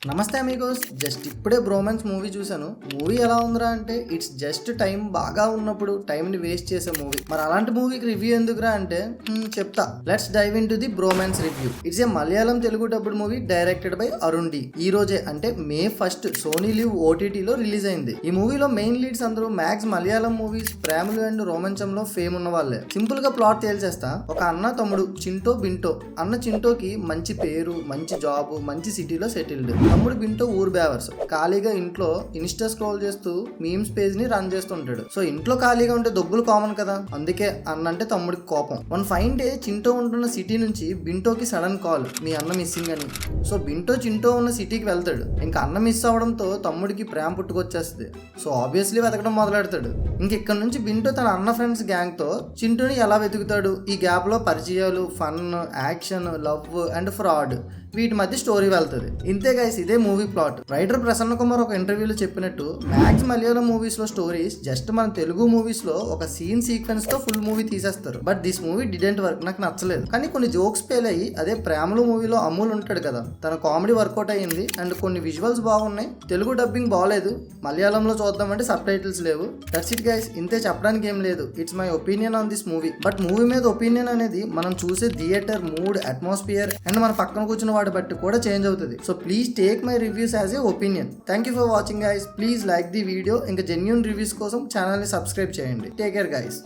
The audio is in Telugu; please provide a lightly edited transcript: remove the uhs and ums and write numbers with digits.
నమస్తే అమిగోస్. జస్ట్ ఇప్పుడే బ్రోమాన్స్ మూవీ చూసాను. మూవీ ఎలా ఉందిరా అంటే ఇట్స్ జస్ట్ టైం బాగా ఉన్నప్పుడు టైంని వేస్ట్ చేసే మూవీ. మరి అలాంటి మూవీకి రివ్యూ ఎందుకురా అంటే చెప్తా. Let's dive into the Bromance review. It's a Malayalam Telugu dubbed movie directed by Arun D. ఈ రోజే అంటే మే 1 సోనీ లివ్ ఓటీటీలో రిలీజ్ అయింది. ఈ మూవీలో మెయిన్ లీడ్స్ అందరూ max Malayalam movies Premalu and రోమాంచంలో ఫేమ్ ఉన్న వాళ్ళే. సింపుల్ గా ప్లాట్ తేల్చేస్తా. ఒక అన్న తమ్ముడు చింటో బింటో. అన్న చింటోకి మంచి పేరు, మంచి జాబ్, మంచి సిటీలో సెటిల్డ్. తమ్ముడు బింటో ఊరు బేవర్స్. ఖాళీగా ఇంట్లో ఇన్స్టా స్క్రోల్ చేస్తూ మీమ్స్ పేజ్ ని రన్ చేస్తుంటాడు. సో ఇంట్లో ఖాళీగా ఉంటే దొబ్బులు కామన్ కదా, అందుకే అన్న అంటే తమ్ముడికి కోపం. వన్ ఫైన్ డే చింటో ఉంటున్న సిటీ నుంచి బింటోకి సడన్ కాల్, మీ అన్న మిస్సింగ్ అని. సో బింటో చింటో ఉన్న సిటీకి వెళ్తాడు. ఇంకా అన్న మిస్ అవడంతో తమ్ముడికి ప్రేమ పుట్టుకొచ్చేస్తుంది. సో ఆబ్వియస్లీ వెతకడం మొదలెడతాడు. ఇక్కడ నుంచి బింటో తన అన్న ఫ్రెండ్స్ గ్యాంగ్ తో చింటోని ఎలా వెతుకుతాడు. ఈ గ్యాప్ లో పరిచయాలు, fun, action, love and fraud వీటి మధ్య స్టోరీ వెళ్తుంది. ఇంతే గైస్, ఇదే movie plot. Writer Prasanna Kumar ఒక ఇంటర్వ్యూలో చెప్పినట్టు మ్యాక్స్ మలయాళం మూవీస్ లో స్టోరీస్ జస్ట్ మన తెలుగు మూవీస్ లో ఒక సీన్ సీక్వెన్స్ తో ఫుల్ మూవీ తీసేస్తారు. But this movie didn't work. నాకు నచ్చలేదు. కానీ కొన్ని జోక్స్ ఫెయిల్ అయ్యి, అదే ప్రేమలు మూవీలో అమూల్ ఉంటాడు కదా, తన కామెడీ వర్కౌట్ అయ్యింది. అండ్ కొన్ని విజువల్స్ బాగున్నాయి. తెలుగు డబ్బింగ్ బాగాలేదు. మలయాళంలో చూద్దామంటే సబ్ టైటిల్స్ లేవు. That's it guys. ఇంతే, చెప్పడానికి ఏం లేదు. It's my opinion on this movie. But movie మీద ఒపీనియన్ అనేది మనం చూసే థియేటర్ మూడ్, అట్మాస్ఫియర్ అండ్ మన పక్కన కూర్చున్న వాటి బట్టి కూడా చేంజ్ అవుతుంది. So please take my reviews as a opinion. Thank you for watching guys. Please like the video. ఇంకా జెన్యూన్ రివ్యూస్ కోసం ఛానల్ ని సబ్స్క్రైబ్ చేయండి. Take care guys.